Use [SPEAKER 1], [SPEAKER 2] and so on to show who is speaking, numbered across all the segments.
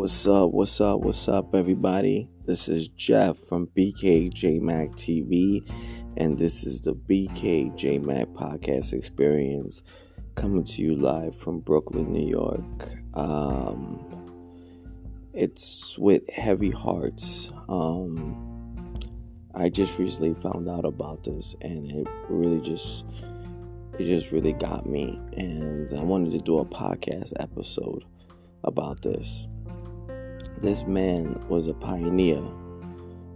[SPEAKER 1] What's up? What's up, everybody? This is Jeff from BKJMac TV, and this is the BKJMac Podcast Experience coming to you live from Brooklyn, New York. It's with heavy hearts. I just recently found out about this, and it just really got me, and I wanted to do a podcast episode about this. This man was a pioneer.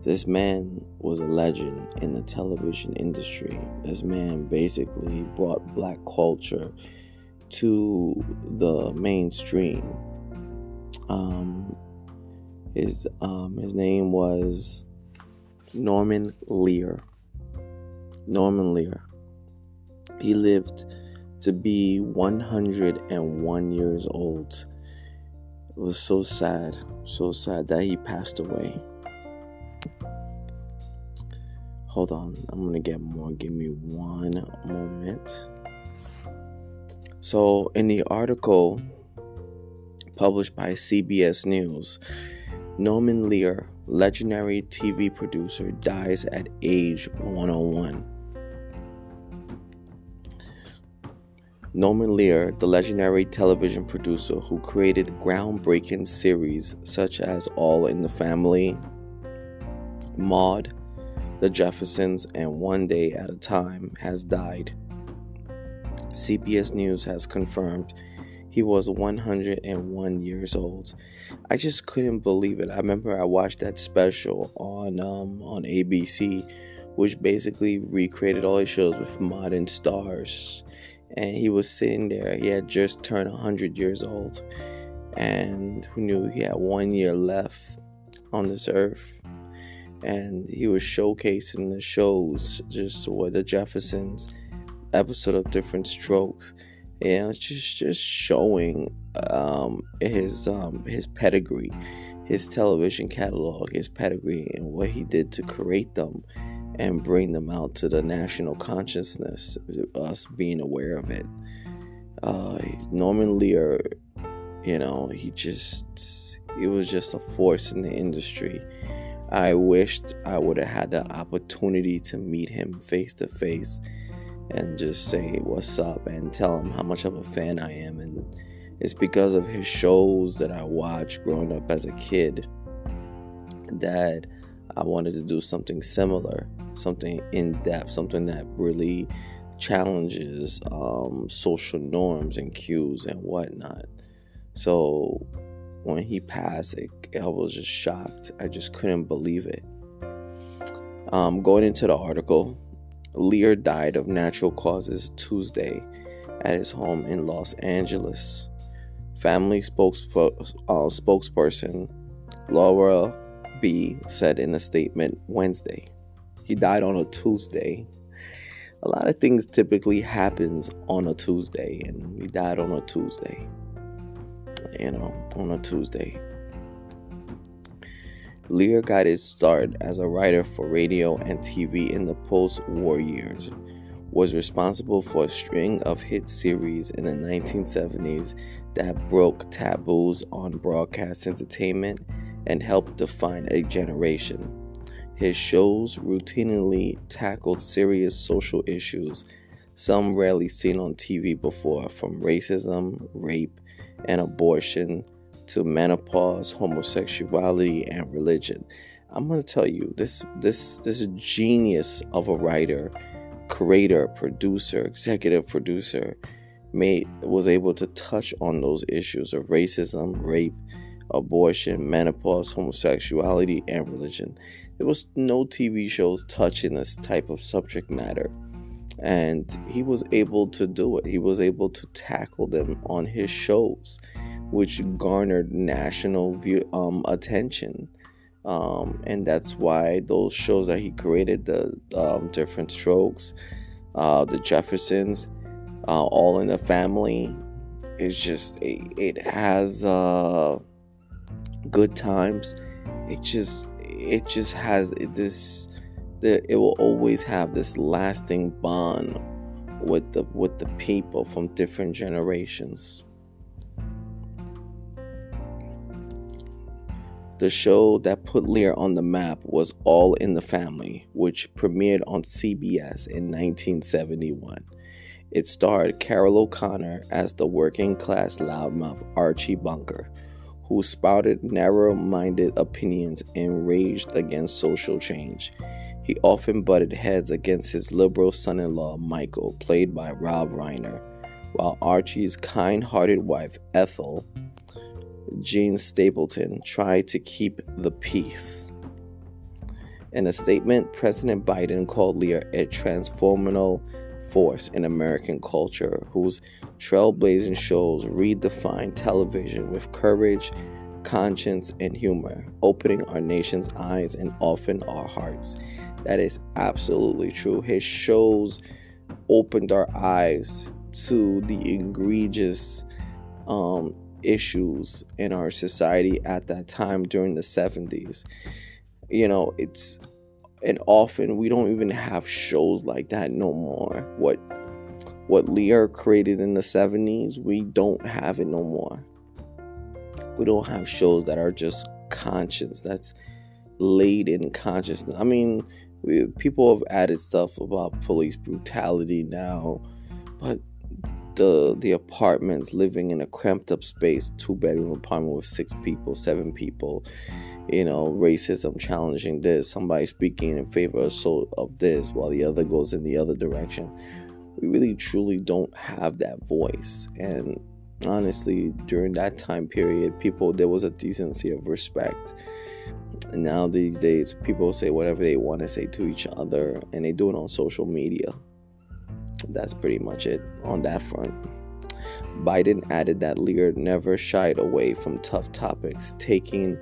[SPEAKER 1] This man was a legend in the television industry. This man basically brought black culture to the mainstream. His name was Norman Lear. Norman Lear. He lived to be 101 years old. It was so sad that he passed away. Hold on, I'm gonna get more. Give me one moment. So, in the article published by CBS News, Norman Lear, legendary TV producer, dies at age 101. Norman Lear, the legendary television producer who created groundbreaking series such as All in the Family, Maude, The Jeffersons, and One Day at a Time, has died. CBS News has confirmed he was 101 years old. I just couldn't believe it. I remember I watched that special on ABC, which basically recreated all his shows with modern stars. And he was sitting there. He had just turned 100 years old. And who knew he had 1 year left on this earth. And he was showcasing the shows, just with the Jeffersons, episode of Different Strokes. And it's just showing his pedigree, his television catalog, his pedigree, and what he did to create them and bring them out to the national consciousness, us being aware of it. Norman Lear, he was just a force in the industry. I wished I would have had the opportunity to meet him face to face and just say what's up and tell him how much of a fan I am. And it's because of his shows that I watched growing up as a kid that I wanted to do something similar, something in depth, something that really challenges social norms and cues and whatnot. So when he passed, I was just shocked. I just couldn't believe it. Going into the article, Lear died of natural causes Tuesday at his home in Los Angeles. Family spokesperson Laura B said in a statement Wednesday. He died on a Tuesday. A lot of things typically happens on a Tuesday, and he died on a Tuesday. On a Tuesday. Lear got his start as a writer for radio and TV in the post-war years, was responsible for a string of hit series in the 1970s that broke taboos on broadcast entertainment and helped define a generation. His shows routinely tackled serious social issues, some rarely seen on TV before, from racism, rape, and abortion to menopause, homosexuality, and religion. I'm going to tell you, this genius of a writer, creator, producer, executive producer, was able to touch on those issues of racism, rape, abortion, menopause, homosexuality, and religion. There was no TV shows touching this type of subject matter, and he was able to do it. He was able to tackle them on his shows, which garnered national attention, and that's why those shows that he created, the Different Strokes, the Jeffersons, All in the Family, it has good times. It just has this. It will always have this lasting bond with the people from different generations. The show that put Lear on the map was All in the Family, which premiered on CBS in 1971. It starred Carol O'Connor as the working-class loudmouth Archie Bunker, who spouted narrow-minded opinions and raged against social change. He often butted heads against his liberal son-in-law Michael, played by Rob Reiner, while Archie's kind-hearted wife Ethel, Jean Stapleton, tried to keep the peace. In a statement, President Biden called Lear a transformational force in American culture whose trailblazing shows redefined television with courage, conscience, and humor, opening our nation's eyes and often our hearts. That is absolutely true. His shows opened our eyes to the egregious issues in our society at that time during the 70s. And often we don't even have shows like that no more. What Lear created in the 70s, we don't have it no more. We don't have shows that are just conscious, that's laid in consciousness. I mean, people have added stuff about police brutality now, but the apartments, living in a cramped up space, 2-bedroom apartment with 6 people, 7 people, racism challenging this, somebody speaking in favor of this while the other goes in the other direction. We really truly don't have that voice. And honestly, during that time period, there was a decency of respect. And now these days, people say whatever they want to say to each other, and they do it on social media. That's pretty much it on that front. Biden added that Lear never shied away from tough topics, taking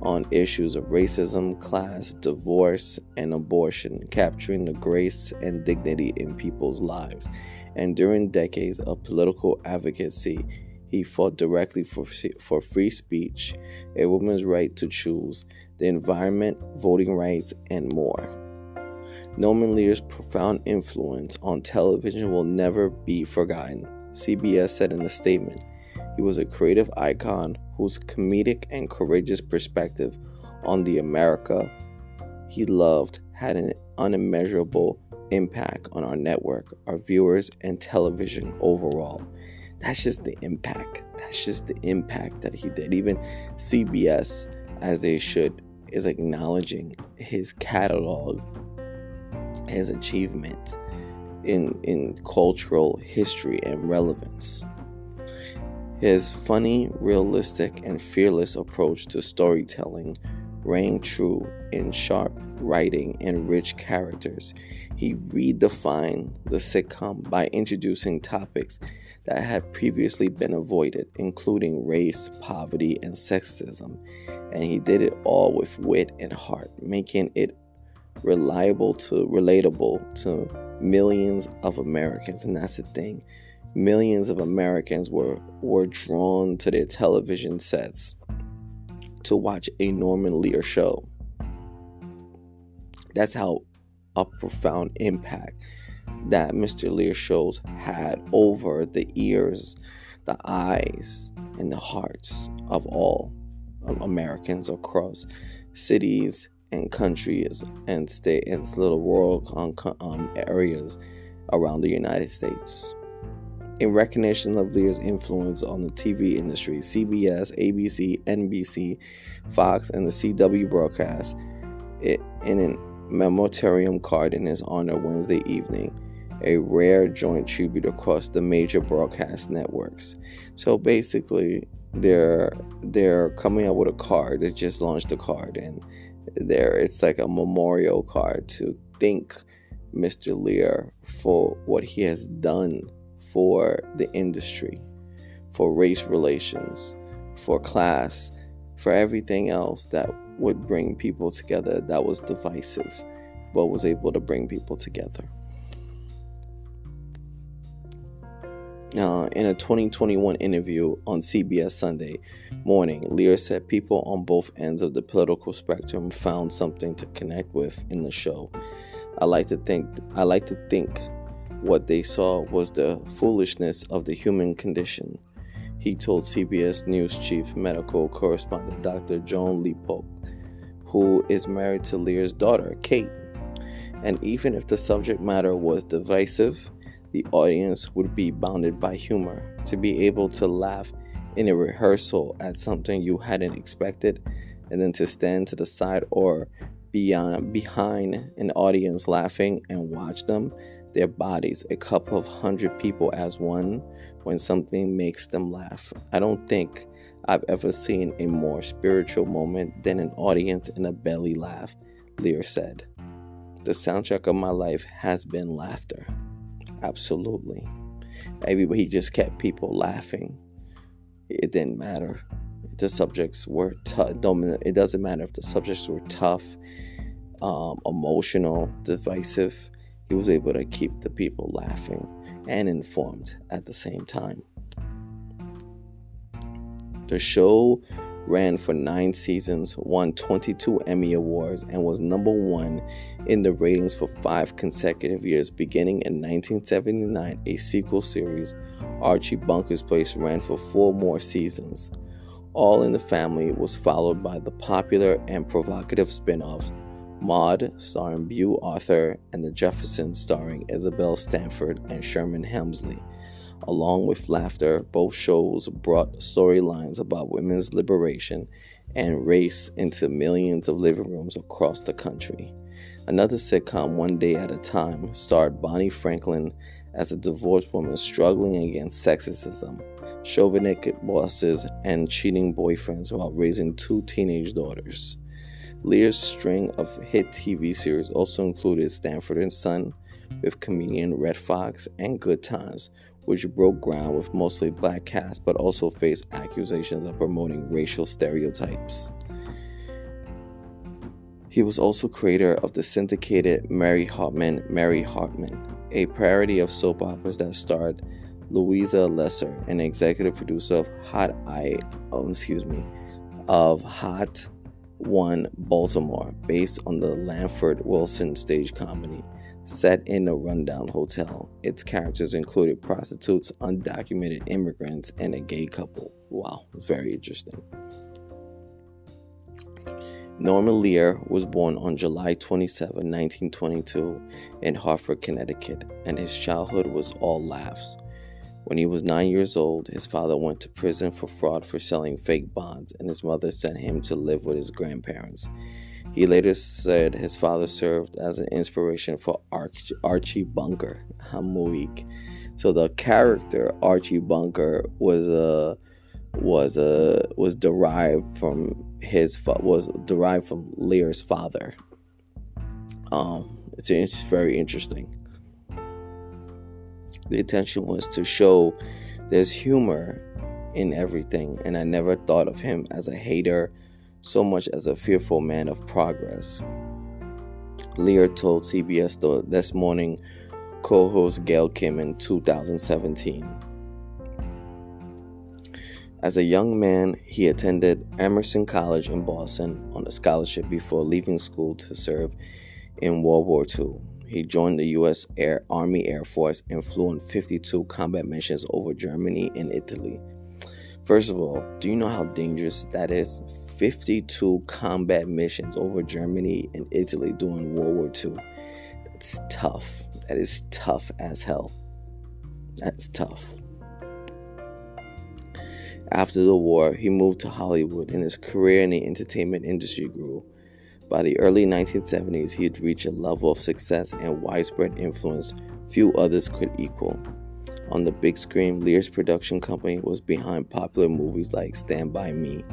[SPEAKER 1] on issues of racism, class, divorce, and abortion, capturing the grace and dignity in people's lives. And during decades of political advocacy, he fought directly for free speech, a woman's right to choose, the environment, voting rights, and more. Norman Lear's profound influence on television will never be forgotten. CBS said in a statement, he was a creative icon whose comedic and courageous perspective on the America he loved had an unimmeasurable impact on our network, our viewers, and television overall. That's just the impact. That's just the impact that he did. Even CBS, as they should, is acknowledging his catalog, his achievement in cultural history and relevance. His funny, realistic, and fearless approach to storytelling rang true in sharp writing and rich characters. He redefined the sitcom by introducing topics that had previously been avoided, including race, poverty, and sexism. And he did it all with wit and heart, making it relatable to millions of Americans. And that's the thing. Millions of Americans were drawn to their television sets to watch a Norman Lear show. That's how a profound impact that Mr. Lear shows had over the ears, the eyes, and the hearts of all Americans across cities and countries and state and little rural areas around the United States. In recognition of Lear's influence on the TV industry, CBS, ABC, NBC, Fox, and the CW broadcast in a memoriam card in his honor Wednesday evening, a rare joint tribute across the major broadcast networks. So basically, they're coming out with a card. They just launched a card, and it's like a memorial card to thank Mr. Lear for what he has done for the industry, for race relations, for class, for everything else that would bring people together, that was divisive, but was able to bring people together. In a 2021 interview on CBS Sunday Morning, Lear said people on both ends of the political spectrum found something to connect with in the show. I like to think what they saw was the foolishness of the human condition. he told CBS News chief medical correspondent Dr. Joan Leapoke, who is married to Lear's daughter, Kate. And even if the subject matter was divisive, the audience would be bounded by humor. To be able to laugh in a rehearsal at something you hadn't expected, and then to stand to the side or behind an audience laughing and watch them, their bodies, a couple of hundred people as one, when something makes them laugh. I don't think I've ever seen a more spiritual moment than an audience in a belly laugh, Lear said. The soundtrack of my life has been laughter. Absolutely. He just kept people laughing. It didn't matter. The subjects were dominant. It doesn't matter if the subjects were tough, emotional, divisive. He was able to keep the people laughing and informed at the same time. The show ran for 9 seasons, won 22 Emmy Awards, and was number 1 in the ratings for 5 consecutive years. Beginning in 1979, a sequel series, Archie Bunker's Place, ran for 4 more seasons. All in the Family was followed by the popular and provocative spin-offs Maude, starring Beau Arthur, and The Jeffersons, starring Isabel Stanford and Sherman Hemsley. Along with laughter, both shows brought storylines about women's liberation and race into millions of living rooms across the country. Another sitcom, One Day at a Time, starred Bonnie Franklin as a divorced woman struggling against sexism, chauvinistic bosses, and cheating boyfriends while raising 2 teenage daughters. Lear's string of hit TV series also included Stanford and Son with comedian Redd Foxx and Good Times, which broke ground with mostly black cast but also faced accusations of promoting racial stereotypes. He was also creator of the syndicated Mary Hartman, a parody of soap operas that starred Louisa Lesser, and executive producer of Hot One Baltimore, based on the Lanford Wilson stage comedy. Set in a rundown hotel, its characters included prostitutes, undocumented immigrants, and a gay couple. Wow, very interesting. Norman Lear was born on July 27, 1922, in Hartford, Connecticut, and his childhood was all laughs. When he was 9 years old, his father went to prison for fraud for selling fake bonds, and his mother sent him to live with his grandparents. He later said his father served as an inspiration for Archie Bunker. I'm weak. So the character Archie Bunker was derived from Lear's father. It's very interesting. The intention was to show there's humor in everything, and I never thought of him as a hater so much as a fearful man of progress. Lear told CBS This Morning co-host Gail Kim in 2017. As a young man, he attended Emerson College in Boston on a scholarship before leaving school to serve in World War II. He joined the U.S. Army Air Force and flew on 52 combat missions over Germany and Italy. First of all, do you know how dangerous that is? 52 combat missions over Germany and Italy during World War II. That's tough. That is tough as hell. That's tough. After the war, he moved to Hollywood, and his career in the entertainment industry grew. By the early 1970s, he had reached a level of success and widespread influence few others could equal. On the big screen, Lear's production company was behind popular movies like Stand By Me,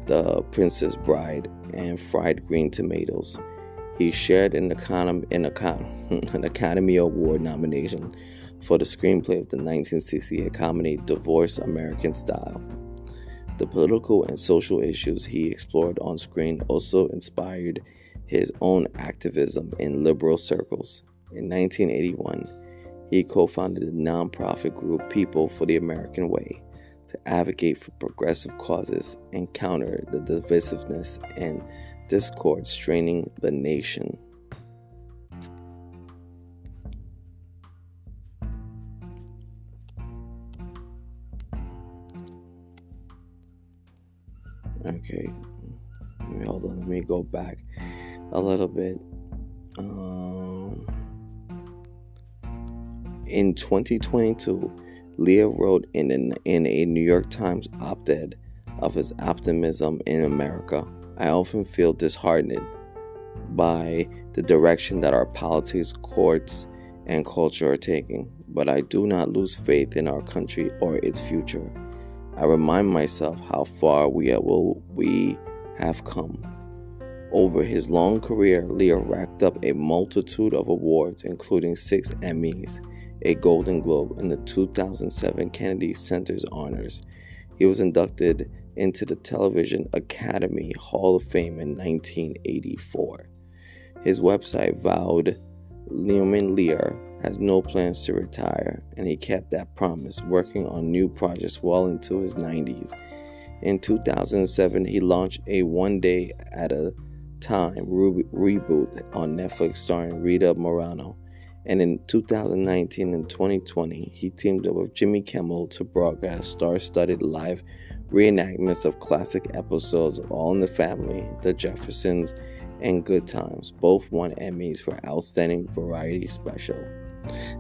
[SPEAKER 1] The Princess Bride, and Fried Green Tomatoes. He shared an Academy Award nomination for the screenplay of the 1968 comedy Divorce American Style. The political and social issues he explored on screen also inspired his own activism in liberal circles. In 1981, he co-founded the nonprofit group People for the American Way to advocate for progressive causes and counter the divisiveness and discord straining the nation. Okay, hold on, let me go back a little bit. In 2022, Lear wrote in a New York Times op-ed of his optimism in America. I often feel disheartened by the direction that our politics, courts, and culture are taking, but I do not lose faith in our country or its future. I remind myself how far we have come. Over his long career, Lear racked up a multitude of awards, including 6 Emmys, a Golden Globe, and the 2007 Kennedy Center's honors. He was inducted into the Television Academy Hall of Fame in 1984. His website vowed Lear has no plans to retire, and he kept that promise, working on new projects well into his 90s. In 2007, he launched a One Day at a Time reboot on Netflix starring Rita Moreno. And in 2019 and 2020, he teamed up with Jimmy Kimmel to broadcast star-studded live reenactments of classic episodes of All in the Family, The Jeffersons, and Good Times. Both won Emmys for Outstanding Variety Special.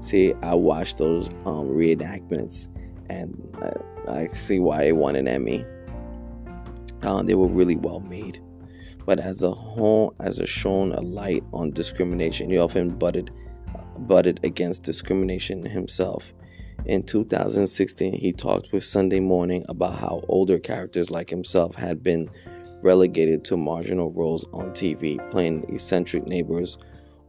[SPEAKER 1] See, I watched those reenactments, and I see why they won an Emmy. They were really well made. But as a shone a light on discrimination, he often butted against discrimination himself. In 2016, he talked with Sunday Morning about how older characters like himself had been relegated to marginal roles on TV, playing eccentric neighbors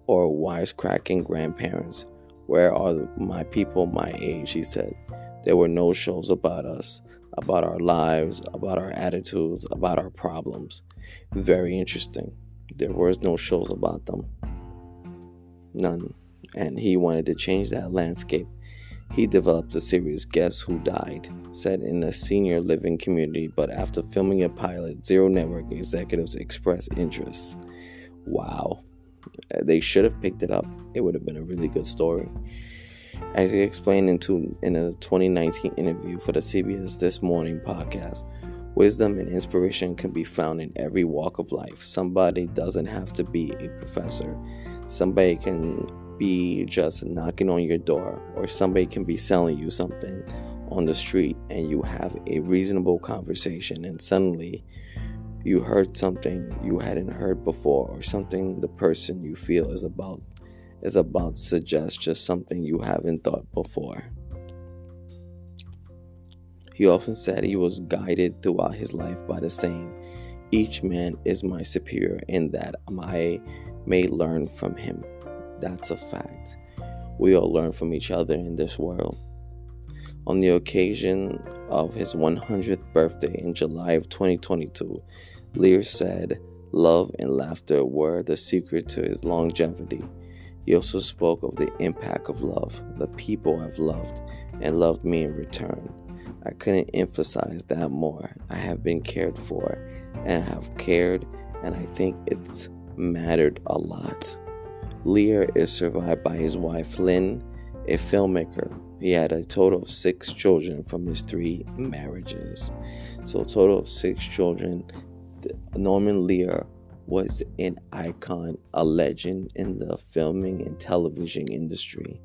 [SPEAKER 1] or wisecracking grandparents. Where are my people my age, he said. There were no shows about us, about our lives, about our attitudes, about our problems. Very interesting. There was no shows about them. None. And he wanted to change that landscape. He developed the series Guess Who Died, set in a senior living community, but after filming a pilot, Zero Network executives expressed interest. Wow. They should have picked it up. It would have been a really good story. As he explained in a 2019 interview for the CBS This Morning podcast, wisdom and inspiration can be found in every walk of life. Somebody doesn't have to be a professor. Somebody can be just knocking on your door, or somebody can be selling you something on the street, and you have a reasonable conversation, and suddenly you heard something you hadn't heard before, or something the person you feel is about suggests just something you haven't thought before. He often said he was guided throughout his life by the saying, each man is my superior in that I may learn from him. That's a fact. We all learn from each other in this world. On the occasion of his 100th birthday in July of 2022, Lear said love and laughter were the secret to his longevity. He also spoke of the impact of love, the people I've loved and loved me in return. I couldn't emphasize that more. I have been cared for and have cared, and I think it's mattered a lot. Lear is survived by his wife Lynn, a filmmaker. He had a total of 6 children from his 3 marriages. So a total of 6 children. Norman Lear was an icon, a legend in the filming and television industry.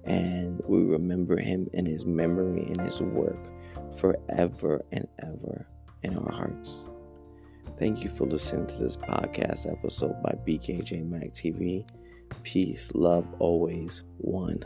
[SPEAKER 1] And we remember him and his memory and his work forever and ever in our hearts. Thank you for listening to this podcast episode by BKJ Mac TV. Peace, love, always, one.